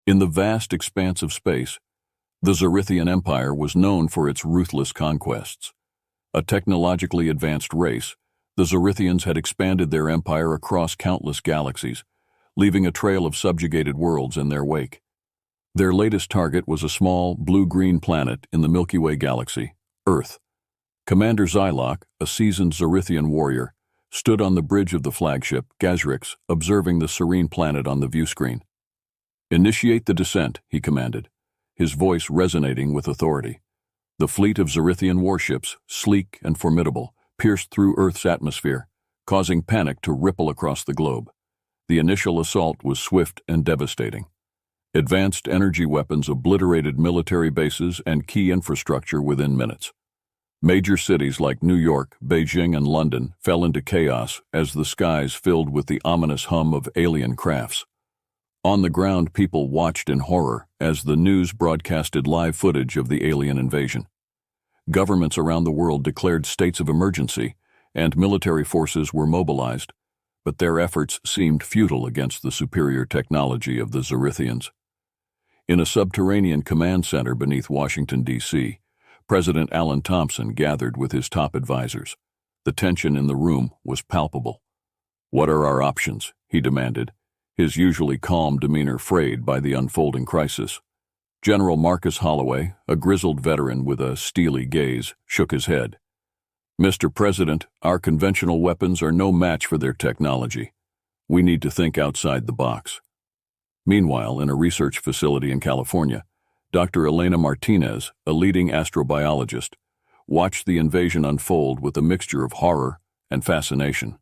In the vast expanse of space, the Zerithian Empire was known for its ruthless conquests. A technologically advanced race, the Zerithians had expanded their empire across countless galaxies, leaving a trail of subjugated worlds in their wake. Their latest target was a small, blue-green planet in the Milky Way galaxy, Earth. Commander Xylok, a seasoned Zerithian warrior, stood on the bridge of the flagship, Gazrix, observing the serene planet on the viewscreen. "Initiate the descent," he commanded, his voice resonating with authority. The fleet of Zerithian warships, sleek and formidable, pierced through Earth's atmosphere, causing panic to ripple across the globe. The initial assault was swift and devastating. Advanced energy weapons obliterated military bases and key infrastructure within minutes. Major cities like New York, Beijing, and London fell into chaos as the skies filled with the ominous hum of alien crafts. On the ground, people watched in horror as the news broadcasted live footage of the alien invasion. Governments around the world declared states of emergency, and military forces were mobilized, but their efforts seemed futile against the superior technology of the Zerithians. In a subterranean command center beneath Washington, D.C., President Alan Thompson gathered with his top advisors. The tension in the room was palpable. "What are our options?" he demanded, his usually calm demeanor frayed by the unfolding crisis. General Marcus Holloway, a grizzled veteran with a steely gaze, shook his head. "Mr. President, our conventional weapons are no match for their technology. We need to think outside the box." Meanwhile, in a research facility in California, Dr. Elena Martinez, a leading astrobiologist, watched the invasion unfold with a mixture of horror and fascination.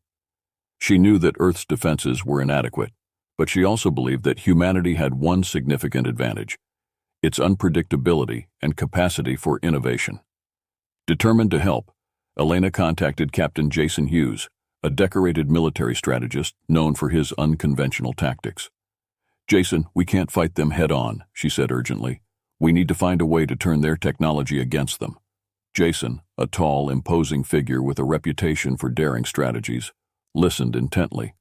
She knew that Earth's defenses were inadequate, but she also believed that humanity had one significant advantage: its unpredictability and capacity for innovation. Determined to help, Elena contacted Captain Jason Hughes, a decorated military strategist known for his unconventional tactics. "Jason, we can't fight them head-on," she said urgently. "We need to find a way to turn their technology against them." Jason, a tall, imposing figure with a reputation for daring strategies, listened intently.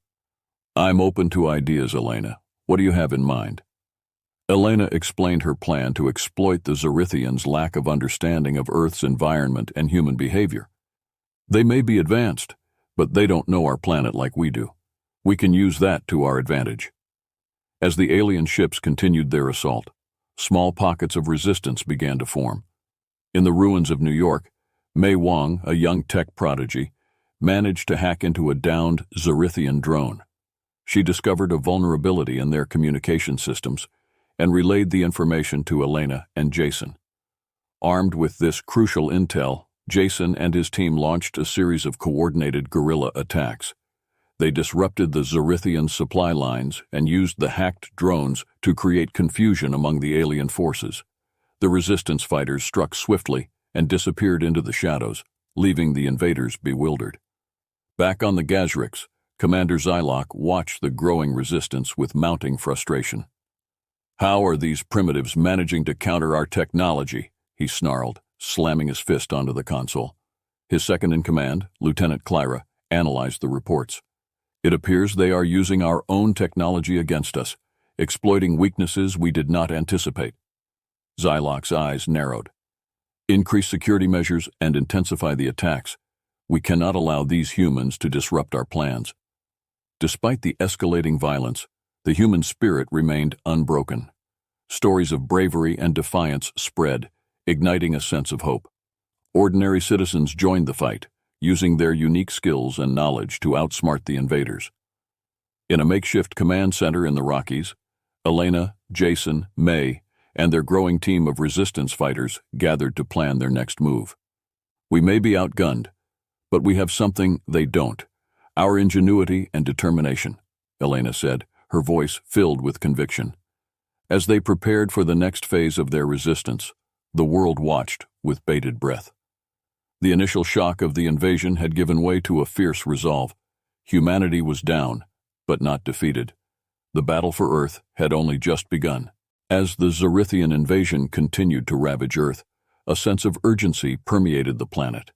"I'm open to ideas, Elena. What do you have in mind?" Elena explained her plan to exploit the Zerithians' lack of understanding of Earth's environment and human behavior. "They may be advanced, but they don't know our planet like we do. We can use that to our advantage." As the alien ships continued their assault, small pockets of resistance began to form. In the ruins of New York, Mei Wang, a young tech prodigy, managed to hack into a downed Zerithian drone. She discovered a vulnerability in their communication systems and relayed the information to Elena and Jason. Armed with this crucial intel, Jason and his team launched a series of coordinated guerrilla attacks. They disrupted the Zerithian supply lines and used the hacked drones to create confusion among the alien forces. The resistance fighters struck swiftly and disappeared into the shadows, leaving the invaders bewildered. Back on the Gazrix, Commander Xylok watched the growing resistance with mounting frustration. "How are these primitives managing to counter our technology?" he snarled, slamming his fist onto the console. His second-in-command, Lieutenant Clyra, analyzed the reports. "It appears they are using our own technology against us, exploiting weaknesses we did not anticipate." Xylok's eyes narrowed. "Increase security measures and intensify the attacks. We cannot allow these humans to disrupt our plans." Despite the escalating violence, the human spirit remained unbroken. Stories of bravery and defiance spread, igniting a sense of hope. Ordinary citizens joined the fight, using their unique skills and knowledge to outsmart the invaders. In a makeshift command center in the Rockies, Elena, Jason, May, and their growing team of resistance fighters gathered to plan their next move. "We may be outgunned, but we have something they don't: our ingenuity and determination," Elena said, her voice filled with conviction. As they prepared for the next phase of their resistance, the world watched with bated breath. The initial shock of the invasion had given way to a fierce resolve. Humanity was down, but not defeated. The battle for Earth had only just begun. As the Zerithian invasion continued to ravage Earth, a sense of urgency permeated the planet.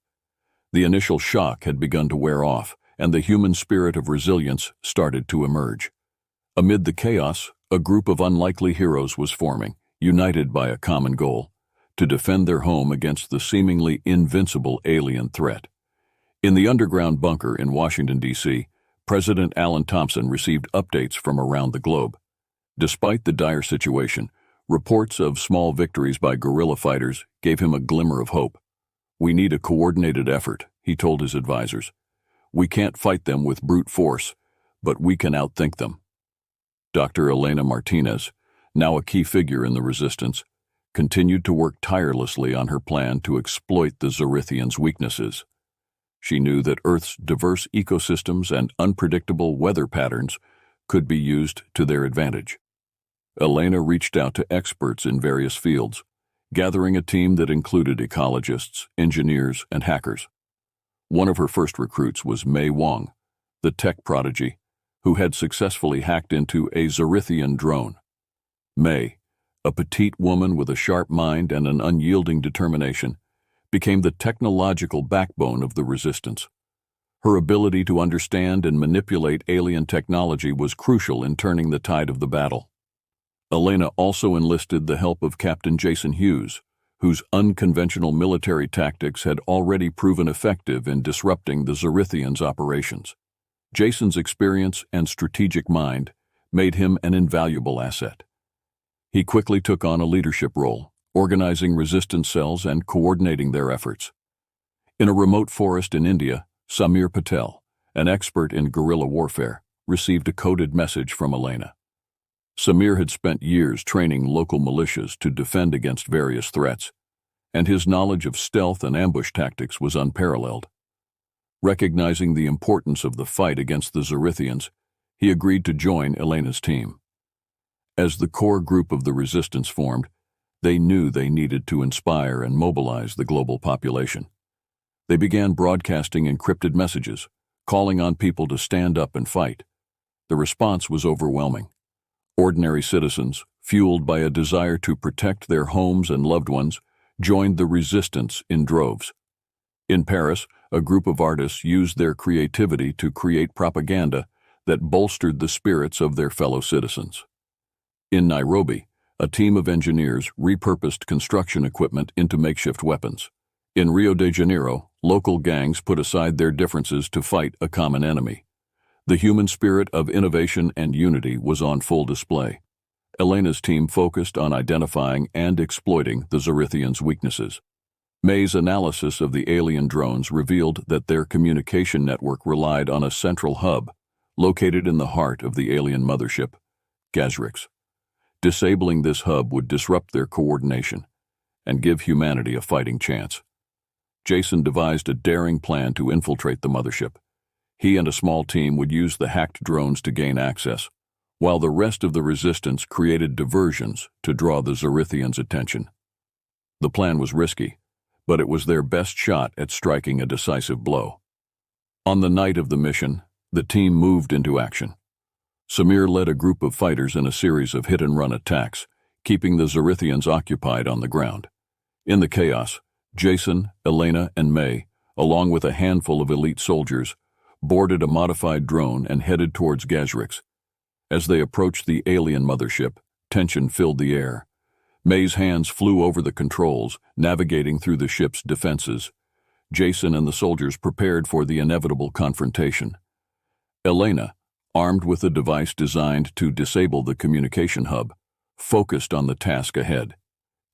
The initial shock had begun to wear off, and the human spirit of resilience started to emerge. Amid the chaos, A group of unlikely heroes was forming, united by a common goal: to defend their home against the seemingly invincible alien threat. In the underground bunker in Washington, D.C., President Allen Thompson received updates from around the globe. Despite the dire situation, reports of small victories by guerrilla fighters gave him a glimmer of hope. "We need a coordinated effort," he told his advisors. "We can't fight them with brute force, but we can outthink them." Dr. Elena Martinez, now a key figure in the resistance, continued to work tirelessly on her plan to exploit the Zorithians' weaknesses. She knew that Earth's diverse ecosystems and unpredictable weather patterns could be used to their advantage. Elena reached out to experts in various fields, gathering a team that included ecologists, engineers, and hackers. One of her first recruits was Mei Wang, the tech prodigy, who had successfully hacked into a Zorithian drone. Mei, a petite woman with a sharp mind and an unyielding determination, became the technological backbone of the resistance. Her ability to understand and manipulate alien technology was crucial in turning the tide of the battle. Elena also enlisted the help of Captain Jason Hughes, whose unconventional military tactics had already proven effective in disrupting the Zorithians' operations. Jason's experience and strategic mind made him an invaluable asset. He quickly took on a leadership role, organizing resistance cells and coordinating their efforts. In a remote forest in India, Samir Patel, an expert in guerrilla warfare, received a coded message from Elena. Samir had spent years training local militias to defend against various threats, and his knowledge of stealth and ambush tactics was unparalleled. Recognizing the importance of the fight against the Zorithians, he agreed to join Elena's team. As the core group of the resistance formed, they knew they needed to inspire and mobilize the global population. They began broadcasting encrypted messages, calling on people to stand up and fight. The response was overwhelming. Ordinary citizens, fueled by a desire to protect their homes and loved ones, joined the resistance in droves. In Paris, a group of artists used their creativity to create propaganda that bolstered the spirits of their fellow citizens. In Nairobi, a team of engineers repurposed construction equipment into makeshift weapons. In Rio de Janeiro, local gangs put aside their differences to fight a common enemy. The human spirit of innovation and unity was on full display. Elena's team focused on identifying and exploiting the Zorithians' weaknesses. May's analysis of the alien drones revealed that their communication network relied on a central hub, located in the heart of the alien mothership, Gazrix. Disabling this hub would disrupt their coordination and give humanity a fighting chance. Jason devised a daring plan to infiltrate the mothership. He and a small team would use the hacked drones to gain access, while the rest of the resistance created diversions to draw the Zorithians' attention. The plan was risky, but it was their best shot at striking a decisive blow. On the night of the mission, the team moved into action. Samir led a group of fighters in a series of hit-and-run attacks, keeping the Zorithians occupied on the ground. In the chaos, Jason, Elena, and May, along with a handful of elite soldiers, boarded a modified drone and headed towards Gazrix. As they approached the alien mothership, tension filled the air. May's hands flew over the controls, navigating through the ship's defenses. Jason and the soldiers prepared for the inevitable confrontation. Elena, armed with a device designed to disable the communication hub, focused on the task ahead.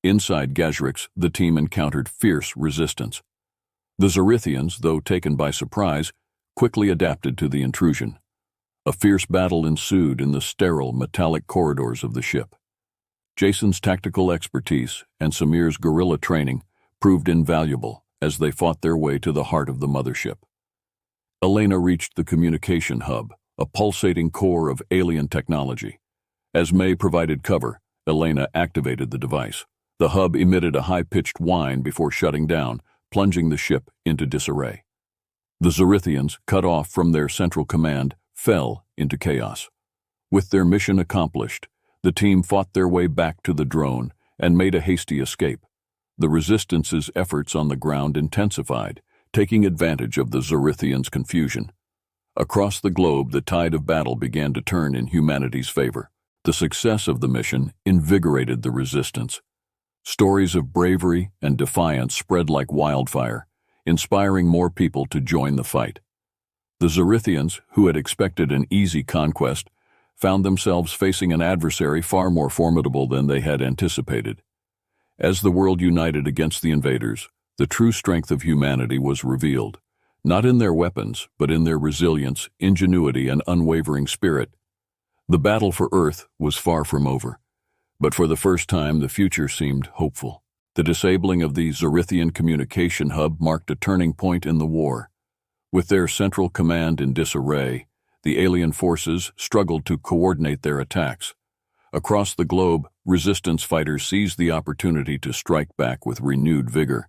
Inside Gazrix, the team encountered fierce resistance. The Zorithians, though taken by surprise, quickly adapted to the intrusion. A fierce battle ensued in the sterile, metallic corridors of the ship. Jason's tactical expertise and Samir's guerrilla training proved invaluable as they fought their way to the heart of the mothership. Elena reached the communication hub, a pulsating core of alien technology. As May provided cover, Elena activated the device. The hub emitted a high-pitched whine before shutting down, plunging the ship into disarray. The Zorithians, cut off from their central command, fell into chaos. With their mission accomplished, the team fought their way back to the drone and made a hasty escape. The Resistance's efforts on the ground intensified, taking advantage of the Zorithians' confusion. Across the globe, the tide of battle began to turn in humanity's favor. The success of the mission invigorated the resistance. Stories of bravery and defiance spread like wildfire, inspiring more people to join the fight. The Zerithians, who had expected an easy conquest, found themselves facing an adversary far more formidable than they had anticipated. As the world united against the invaders, the true strength of humanity was revealed, not in their weapons, but in their resilience, ingenuity, and unwavering spirit. The battle for Earth was far from over, but for the first time the future seemed hopeful. The disabling of the Zerithian communication hub marked a turning point in the war. With their central command in disarray, the alien forces struggled to coordinate their attacks. Across the globe, resistance fighters seized the opportunity to strike back with renewed vigor.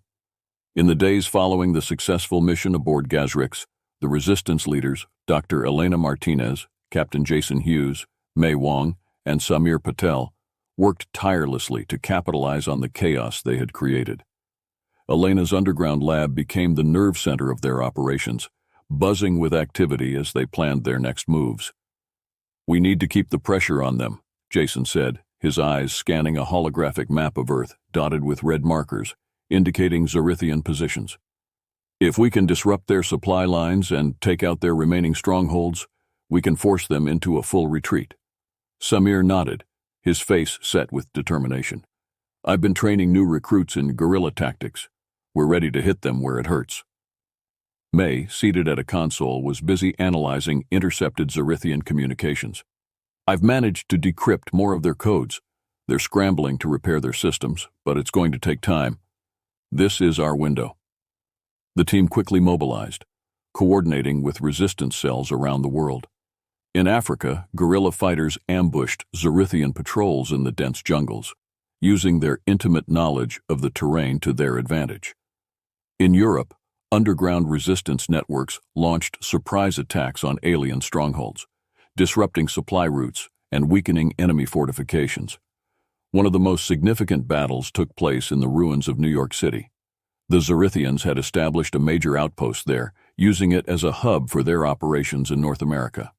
In the days following the successful mission aboard Gazrix, the resistance leaders, Dr. Elena Martinez, Captain Jason Hughes, Mei Wong, and Samir Patel, worked tirelessly to capitalize on the chaos they had created. Elena's underground lab became the nerve center of their operations, buzzing with activity as they planned their next moves. "We need to keep the pressure on them," Jason said, his eyes scanning a holographic map of Earth dotted with red markers, indicating Zerithian positions. "If we can disrupt their supply lines and take out their remaining strongholds, we can force them into a full retreat." Samir nodded, his face set with determination. "I've been training new recruits in guerrilla tactics. We're ready to hit them where it hurts." May, seated at a console, was busy analyzing intercepted Zerithian communications. "I've managed to decrypt more of their codes. They're scrambling to repair their systems, but it's going to take time. This is our window." The team quickly mobilized, coordinating with resistance cells around the world. In Africa, guerrilla fighters ambushed Zerithian patrols in the dense jungles, using their intimate knowledge of the terrain to their advantage. In Europe, underground resistance networks launched surprise attacks on alien strongholds, disrupting supply routes and weakening enemy fortifications. One of the most significant battles took place in the ruins of New York City. The Zerithians had established a major outpost there, using it as a hub for their operations in North America.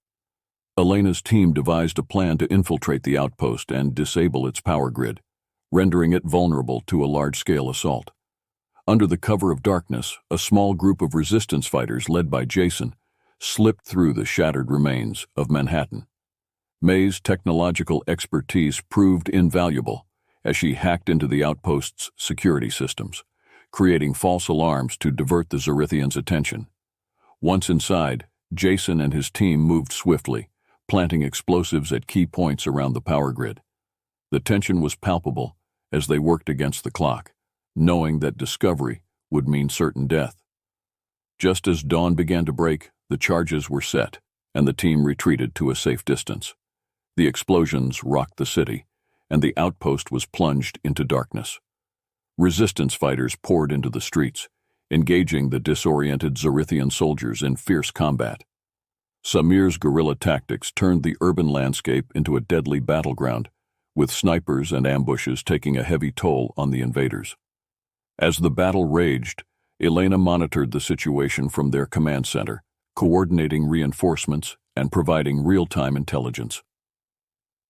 Elena's team devised a plan to infiltrate the outpost and disable its power grid, rendering it vulnerable to a large-scale assault. Under the cover of darkness, a small group of resistance fighters led by Jason slipped through the shattered remains of Manhattan. May's technological expertise proved invaluable as she hacked into the outpost's security systems, creating false alarms to divert the Zerithians' attention. Once inside, Jason and his team moved swiftly, planting explosives at key points around the power grid. The tension was palpable as they worked against the clock, knowing that discovery would mean certain death. Just as dawn began to break, the charges were set, and the team retreated to a safe distance. The explosions rocked the city, and the outpost was plunged into darkness. Resistance fighters poured into the streets, engaging the disoriented Zerithian soldiers in fierce combat. Samir's guerrilla tactics turned the urban landscape into a deadly battleground, with snipers and ambushes taking a heavy toll on the invaders. As the battle raged, Elena monitored the situation from their command center, coordinating reinforcements and providing real-time intelligence.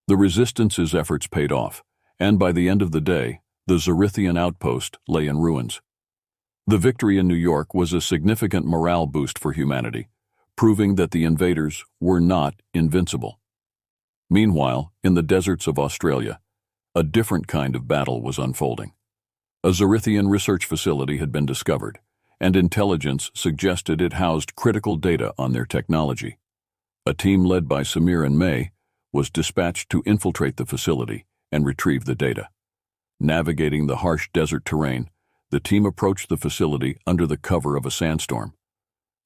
The Resistance's efforts paid off, and by the end of the day, the Zerithian outpost lay in ruins. The victory in New York was a significant morale boost for humanity, proving that the invaders were not invincible. Meanwhile, in the deserts of Australia, a different kind of battle was unfolding. A Zerithian research facility had been discovered, and intelligence suggested it housed critical data on their technology. A team led by Samir and May was dispatched to infiltrate the facility and retrieve the data. Navigating the harsh desert terrain, the team approached the facility under the cover of a sandstorm.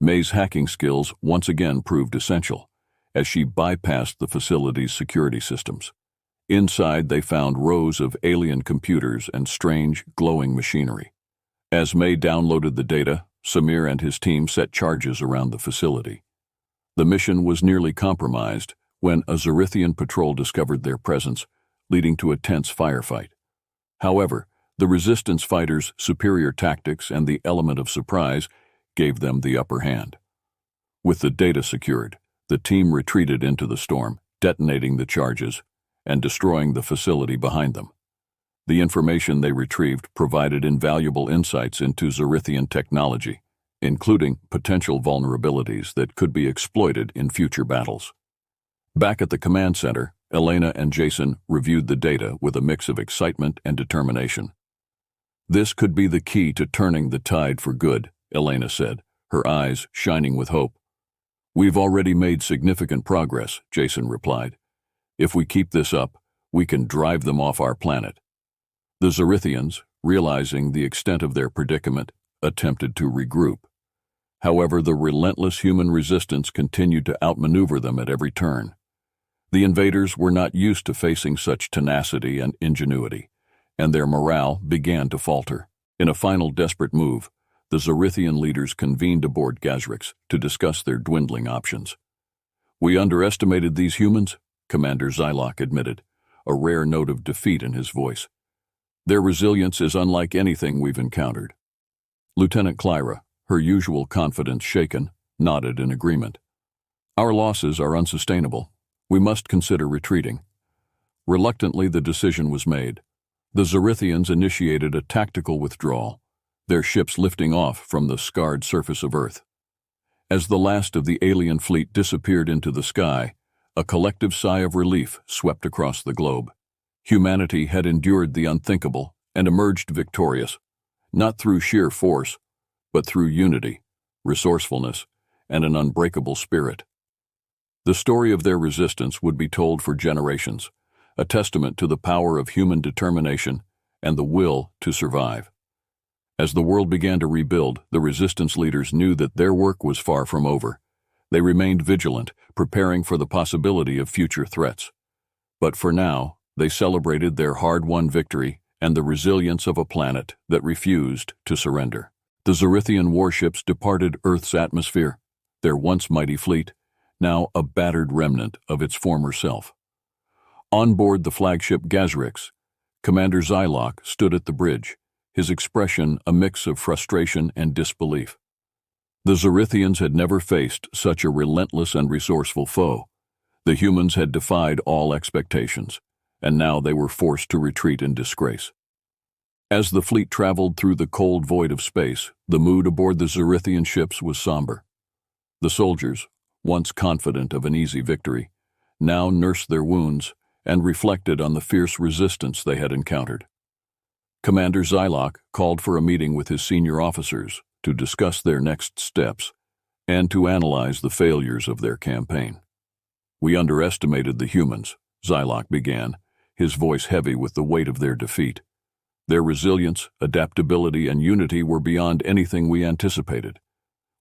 May's hacking skills once again proved essential, as she bypassed the facility's security systems. Inside, they found rows of alien computers and strange, glowing machinery. As May downloaded the data, Samir and his team set charges around the facility. The mission was nearly compromised when a Zerithian patrol discovered their presence, leading to a tense firefight. However, the resistance fighters' superior tactics and the element of surprise gave them the upper hand. With the data secured, the team retreated into the storm, detonating the charges, and destroying the facility behind them. The information they retrieved provided invaluable insights into Zorithian technology, including potential vulnerabilities that could be exploited in future battles. Back at the command center, Elena and Jason reviewed the data with a mix of excitement and determination. "This could be the key to turning the tide for good," Elena said, her eyes shining with hope. "We've already made significant progress," Jason replied. "If we keep this up, we can drive them off our planet." The Zorithians, realizing the extent of their predicament, attempted to regroup. However, the relentless human resistance continued to outmaneuver them at every turn. The invaders were not used to facing such tenacity and ingenuity, and their morale began to falter. In a final desperate move, the Zorithian leaders convened aboard Gazrix to discuss their dwindling options. "We underestimated these humans," Commander Zylok admitted, a rare note of defeat in his voice. "Their resilience is unlike anything we've encountered." Lieutenant Clyra, her usual confidence shaken, nodded in agreement. "Our losses are unsustainable. We must consider retreating." Reluctantly, the decision was made. The Zorithians initiated a tactical withdrawal, their ships lifting off from the scarred surface of Earth. As the last of the alien fleet disappeared into the sky, a collective sigh of relief swept across the globe. Humanity had endured the unthinkable and emerged victorious, not through sheer force, but through unity, resourcefulness, and an unbreakable spirit. The story of their resistance would be told for generations, a testament to the power of human determination and the will to survive. As the world began to rebuild, the resistance leaders knew that their work was far from over. They remained vigilant, preparing for the possibility of future threats. But for now, they celebrated their hard-won victory and the resilience of a planet that refused to surrender. The Zorithian warships departed Earth's atmosphere, their once mighty fleet, now a battered remnant of its former self. On board the flagship Gazrix, Commander Zylok stood at the bridge, his expression a mix of frustration and disbelief. The Zorithians had never faced such a relentless and resourceful foe. The humans had defied all expectations, and now they were forced to retreat in disgrace. As the fleet traveled through the cold void of space, the mood aboard the Zorithian ships was somber. The soldiers, once confident of an easy victory, now nursed their wounds and reflected on the fierce resistance they had encountered. Commander Zylok called for a meeting with his senior officers to discuss their next steps and to analyze the failures of their campaign. "We underestimated the humans," Zylok began, his voice heavy with the weight of their defeat. "Their resilience, adaptability, and unity were beyond anything we anticipated.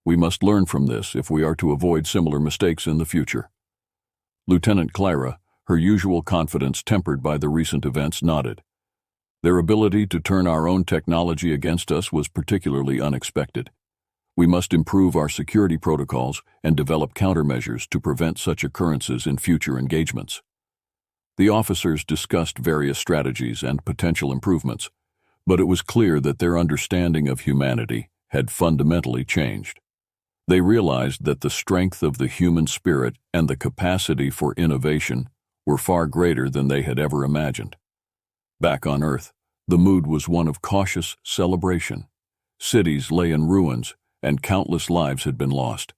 We must learn from this if we are to avoid similar mistakes in the future." Lieutenant Clyra, her usual confidence tempered by the recent events, nodded. "Their ability to turn our own technology against us was particularly unexpected. We must improve our security protocols and develop countermeasures to prevent such occurrences in future engagements." The officers discussed various strategies and potential improvements, but it was clear that their understanding of humanity had fundamentally changed. They realized that the strength of the human spirit and the capacity for innovation were far greater than they had ever imagined. Back on Earth, the mood was one of cautious celebration. Cities lay in ruins, and countless lives had been lost,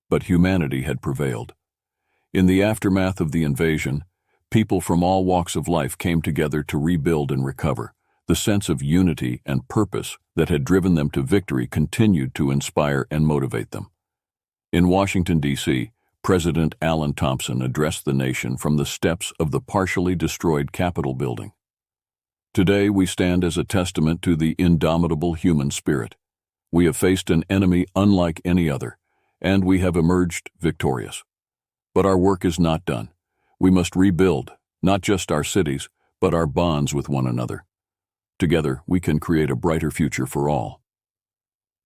but humanity had prevailed. In the aftermath of the invasion, people from all walks of life came together to rebuild and recover. The sense of unity and purpose that had driven them to victory continued to inspire and motivate them. In Washington, D.C., President Allen Thompson addressed the nation from the steps of the partially destroyed Capitol building. "Today we stand as a testament to the indomitable human spirit. We have faced an enemy unlike any other, and we have emerged victorious. But our work is not done. We must rebuild, not just our cities, but our bonds with one another. Together, we can create a brighter future for all."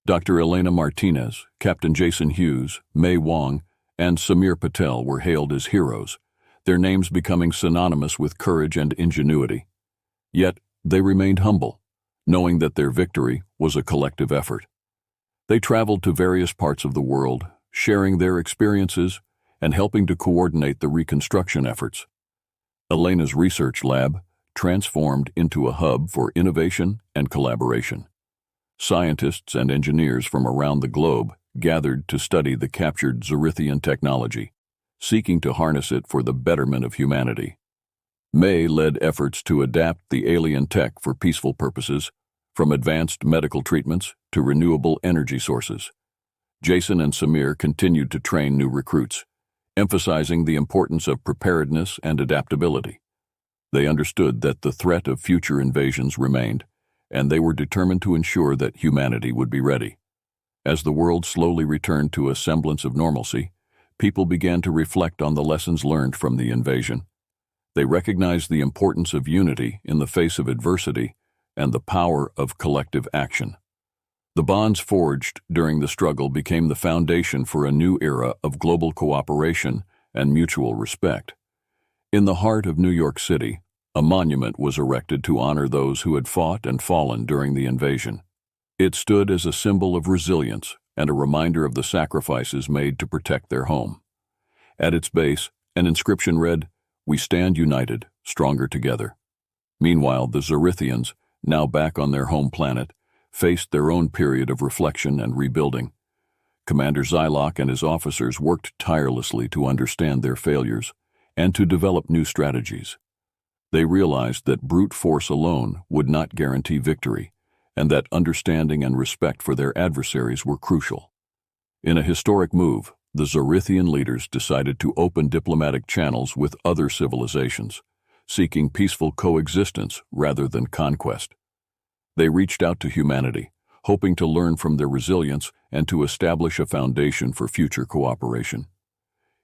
Dr. Elena Martinez, Captain Jason Hughes, May Wong, and Samir Patel were hailed as heroes, their names becoming synonymous with courage and ingenuity. Yet, they remained humble, knowing that their victory was a collective effort. They traveled to various parts of the world, sharing their experiences and helping to coordinate the reconstruction efforts. Elena's research lab transformed into a hub for innovation and collaboration. Scientists and engineers from around the globe gathered to study the captured Zorithian technology, seeking to harness it for the betterment of humanity. May led efforts to adapt the alien tech for peaceful purposes, from advanced medical treatments to renewable energy sources. Jason and Samir continued to train new recruits, emphasizing the importance of preparedness and adaptability. They understood that the threat of future invasions remained, and they were determined to ensure that humanity would be ready. As the world slowly returned to a semblance of normalcy, people began to reflect on the lessons learned from the invasion. They recognized the importance of unity in the face of adversity and the power of collective action. The bonds forged during the struggle became the foundation for a new era of global cooperation and mutual respect. In the heart of New York City, a monument was erected to honor those who had fought and fallen during the invasion. It stood as a symbol of resilience and a reminder of the sacrifices made to protect their home. At its base, an inscription read, "We stand united, stronger together." Meanwhile, the Zorithians, now back on their home planet, faced their own period of reflection and rebuilding. Commander Zylok and his officers worked tirelessly to understand their failures and to develop new strategies. They realized that brute force alone would not guarantee victory, and that understanding and respect for their adversaries were crucial. In a historic move, the Zorithian leaders decided to open diplomatic channels with other civilizations, seeking peaceful coexistence rather than conquest. They reached out to humanity, hoping to learn from their resilience and to establish a foundation for future cooperation.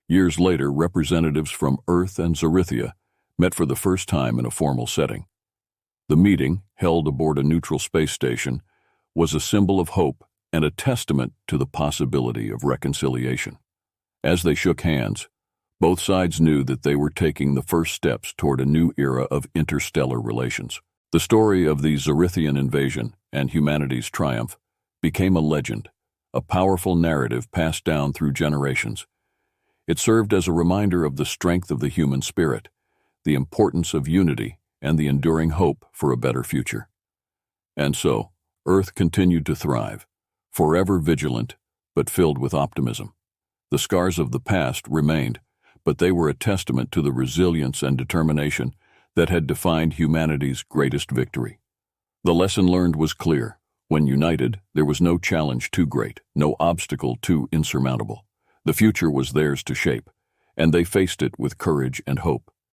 Years later, representatives from Earth and Zorithia met for the first time in a formal setting. The meeting, held aboard a neutral space station, was a symbol of hope and a testament to the possibility of reconciliation. As they shook hands, both sides knew that they were taking the first steps toward a new era of interstellar relations. The story of the Zorithian invasion and humanity's triumph became a legend, a powerful narrative passed down through generations. It served as a reminder of the strength of the human spirit, the importance of unity, and the enduring hope for a better future. And so, Earth continued to thrive, forever vigilant, but filled with optimism. The scars of the past remained, but they were a testament to the resilience and determination that had defined humanity's greatest victory. The lesson learned was clear. When united, there was no challenge too great, no obstacle too insurmountable. The future was theirs to shape, and they faced it with courage and hope.